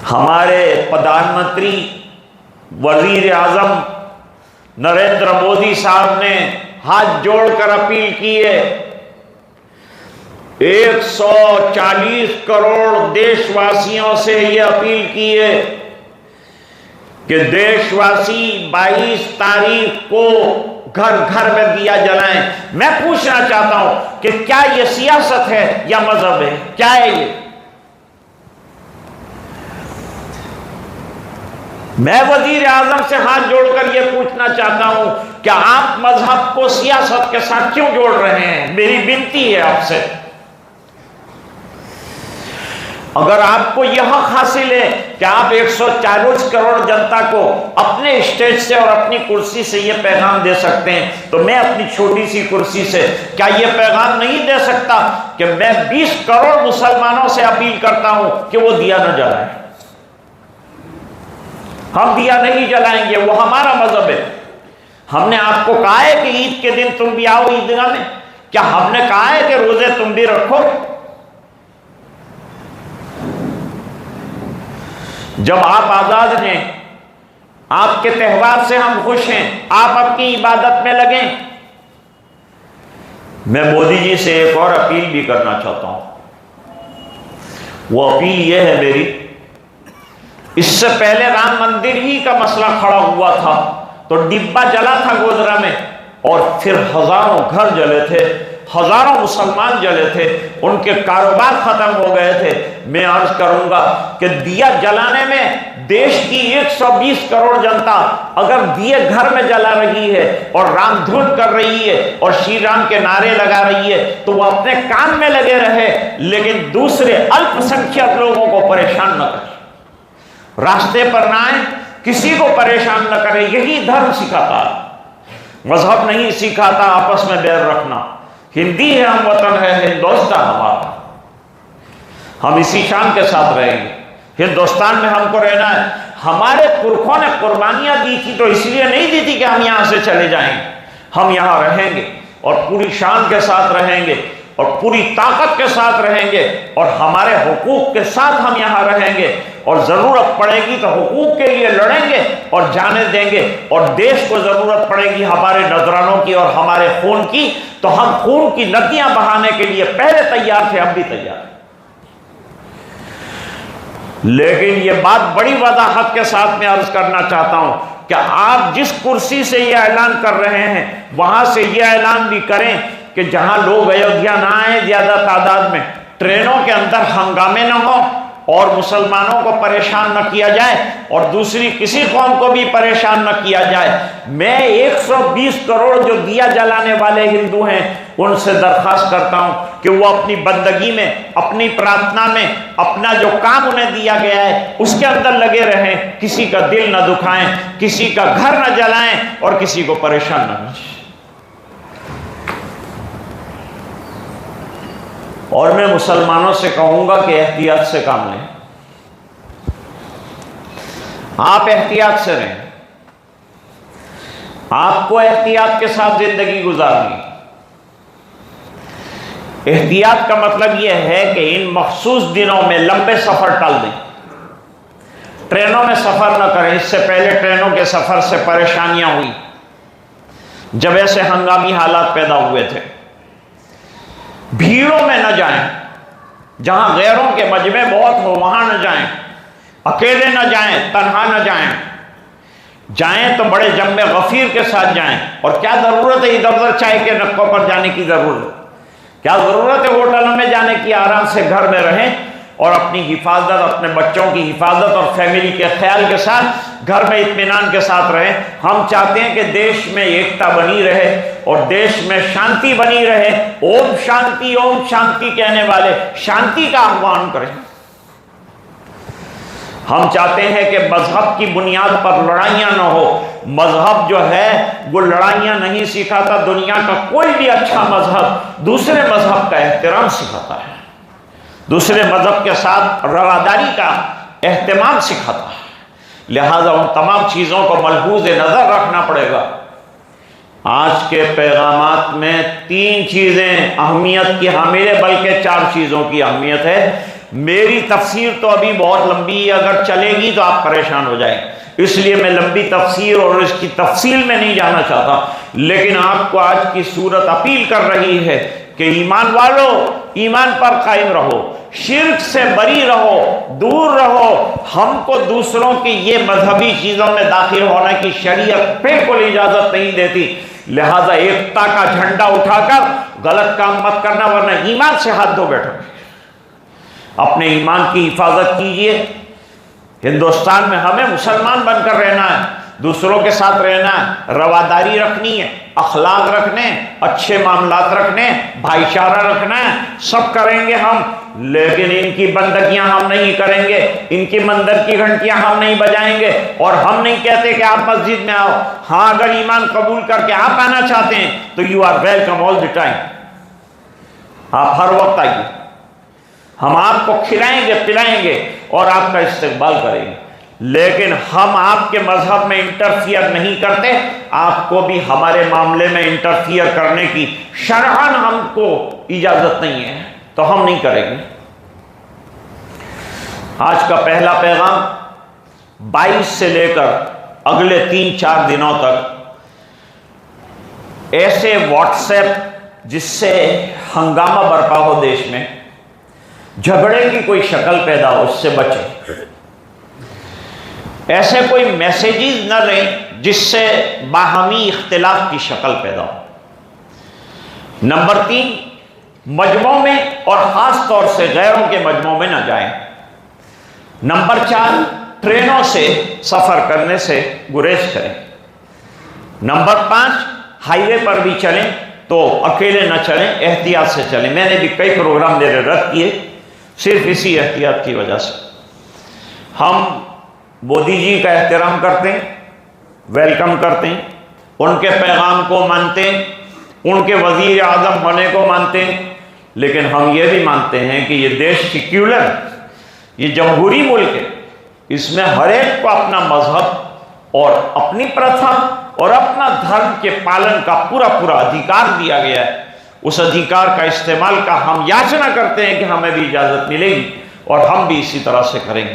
हमारे प्रधानमंत्री वजीर आजम नरेंद्र मोदी साहब ने हाथ जोड़कर अपील की है, 140 करोड़ देशवासियों से ये अपील की है कि देशवासी 22 तारीख को घर घर में दिया जलाएं। मैं पूछना चाहता हूं कि क्या ये सियासत है या मजहब है? क्या है ये? मैं वजीर आजम से हाथ जोड़कर यह पूछना चाहता हूं, क्या आप मजहब को सियासत के साथ क्यों जोड़ रहे हैं? मेरी विनती है आपसे, अगर आपको यह हासिल है कि आप 140 करोड़ जनता को अपने स्टेज से और अपनी कुर्सी से यह पैगाम दे सकते हैं, तो मैं अपनी छोटी सी कुर्सी से क्या यह पैगाम नहीं दे सकता कि मैं 20 करोड़ मुसलमानों से अपील करता हूं कि वो दिया न जलाएं। हम दिया नहीं जलाएंगे, वो हमारा मजहब है। हमने आपको कहा है कि ईद के दिन तुम भी आओ ईदगाह में? क्या हमने कहा है कि रोजे तुम भी रखो? जब आप आजाद हैं, आपके त्यौहार से हम खुश हैं, आप अपनी इबादत में लगें। मैं मोदी जी से एक और अपील भी करना चाहता हूं। वो अपील यह है मेरी, इससे पहले राम मंदिर ही का मसला खड़ा हुआ था तो डिब्बा जला था गोधरा में, और फिर हजारों घर जले थे, हजारों मुसलमान जले थे, उनके कारोबार खत्म हो गए थे। मैं अर्ज करूंगा कि दिया जलाने में देश की 120 करोड़ जनता अगर दिए घर में जला रही है और रामधुन कर रही है और श्री राम के नारे लगा रही है, तो वो अपने काम में लगे रहे, लेकिन दूसरे अल्पसंख्यक लोगों को परेशान न करें, रास्ते पर ना आए, किसी को परेशान न करे। यही धर्म सिखाता है, मजहब नहीं सिखाता आपस में बैर रखना। हिंदी है हम, वतन है हिंदुस्तान हमारा, हम इसी शान के साथ रहेंगे। हिंदुस्तान में हमको रहना है। हमारे पुरखों ने कुर्बानियां दी थी तो इसलिए नहीं दी थी कि हम यहां से चले जाएंगे। हम यहां रहेंगे और पूरी शान के साथ रहेंगे और पूरी ताकत के साथ रहेंगे और हमारे हुकूक के साथ हम यहां रहेंगे, और जरूरत पड़ेगी तो हुकूक के लिए लड़ेंगे और जाने देंगे। और देश को जरूरत पड़ेगी हमारे नजरानों की और हमारे खून की, तो हम खून की नदियां बहाने के लिए पहले तैयार थे, अब भी तैयार हैं। लेकिन यह बात बड़ी वजाहत के साथ मैं अर्ज करना चाहता हूं कि आप जिस कुर्सी से यह ऐलान कर रहे हैं, वहां से यह ऐलान भी करें कि जहां लोग अयोध्या ना आए ज्यादा तादाद में, ट्रेनों के अंदर हंगामे न हो और मुसलमानों को परेशान न किया जाए और दूसरी किसी कौम को भी परेशान न किया जाए। मैं 120 करोड़ जो दिया जलाने वाले हिंदू हैं उनसे दरखास्त करता हूं कि वो अपनी बंदगी में, अपनी प्रार्थना में, अपना जो काम उन्हें दिया गया है उसके अंदर लगे रहें, किसी का दिल न दुखाएं, किसी का घर न जलाएं और किसी को परेशान न करें। और मैं मुसलमानों से कहूंगा कि एहतियात से काम लें। आप एहतियात से रहें, आपको एहतियात के साथ जिंदगी गुजारनी। एहतियात का मतलब यह है कि इन मखसूस दिनों में लंबे सफर टाल दें, ट्रेनों में सफर न करें। इससे पहले ट्रेनों के सफर से परेशानियां हुई जब ऐसे हंगामी हालात पैदा हुए थे। भीड़ों में न जाएं, जहां गैरों के मजमे बहुत हो वहां न जाएं, अकेले न जाएं, तन्हा न जाएं। जाएं तो बड़े जम्मे गफीर के साथ जाएं। और क्या जरूरत है इधर उधर चाय के नक्कों पर जाने की? जरूरत क्या जरूरत है होटलों में जाने की? आराम से घर में रहें और अपनी हिफाजत, अपने बच्चों की हिफाजत और फैमिली के ख्याल के साथ घर में इत्मीनान के साथ रहें। हम चाहते हैं कि देश में एकता बनी रहे और देश में शांति बनी रहे। ओम शांति कहने वाले शांति का आह्वान करें। हम चाहते हैं कि मजहब की बुनियाद पर लड़ाइयां न हो। मजहब जो है वो लड़ाइयां नहीं सिखाता। दुनिया का कोई भी अच्छा मजहब दूसरे मजहब का एहतराम सिखाता है, दूसरे मजहब के साथ रवादारी का एहतमाम सिखाता है। लिहाजा उन तमाम चीज़ों को मलहूज़ नज़र रखना पड़ेगा। आज के पैगामात में 3 चीज़ें अहमियत की हामिल है, बल्कि 4 चीज़ों की अहमियत है। मेरी तफसीर तो अभी बहुत लंबी है, अगर चलेगी तो आप परेशान हो जाएंगे, इसलिए मैं लंबी तफसीर और इसकी तफसील में नहीं जाना चाहता। लेकिन आपको आज की सूरत अपील कर रही है कि ईमान वालों, ईमान पर कायम रहो, शिर्क से बरी रहो, दूर रहो। हमको दूसरों की ये मजहबी चीजों में दाखिल होने की शरीयत बिल्कुल इजाजत नहीं देती। लिहाजा एकता का झंडा उठाकर गलत काम मत करना, वरना ईमान से हाथ धो बैठोगे। अपने ईमान की हिफाजत कीजिए। हिंदुस्तान में हमें मुसलमान बनकर रहना है, दूसरों के साथ रहना है, रवादारी रखनी है, अखलाक रखने, अच्छे मामलात रखने, भाईचारा रखना है, सब करेंगे हम। लेकिन इनकी बंदगियां हम नहीं करेंगे, इनकी मंदिर की घंटियां हम नहीं बजाएंगे। और हम नहीं कहते कि आप मस्जिद में आओ, हाँ अगर ईमान कबूल करके आप आना चाहते हैं तो you are welcome all the time, आप हर वक्त आइए, हम आपको खिलाएंगे पिलाएंगे और आपका इस्तेकबाल करेंगे। लेकिन हम आपके मजहब में इंटरफियर नहीं करते, आपको भी हमारे मामले में इंटरफियर करने की शरअन हमको इजाजत नहीं है, तो हम नहीं करेंगे। आज का पहला पैगाम 22 से लेकर अगले 3-4 दिनों तक ऐसे व्हाट्सएप जिससे हंगामा बरपा हो, देश में झगड़े की कोई शक्ल पैदा हो, उससे बचें। ऐसे कोई मैसेजेस न लें जिससे बाहमी इख्तिलाफ की शक्ल पैदा हो। नंबर 3, मजमों में और ख़ास तौर से गैरों के मजमों में न जाएं। नंबर 4, ट्रेनों से सफ़र करने से गुरेज करें। नंबर 5, हाईवे पर भी चलें तो अकेले न चलें, एहतियात से चलें। मैंने भी कई प्रोग्राम मेरे रद्द किए सिर्फ इसी एहतियात की वजह से। हम मोदी जी का एहतराम करते हैं, वेलकम करते हैं, उनके पैगाम को मानते हैं, उनके वज़ीर आज़म होने को मानते हैं। लेकिन हम ये भी मानते हैं कि ये देश सेक्युलर, ये जमहूरी मुल्क है, इसमें हर एक को अपना मजहब और अपनी प्रथा और अपना धर्म के पालन का पूरा पूरा अधिकार दिया गया है। उस अधिकार का इस्तेमाल का हम याचना करते हैं कि हमें भी इजाज़त मिलेगी और हम भी इसी तरह से करेंगे।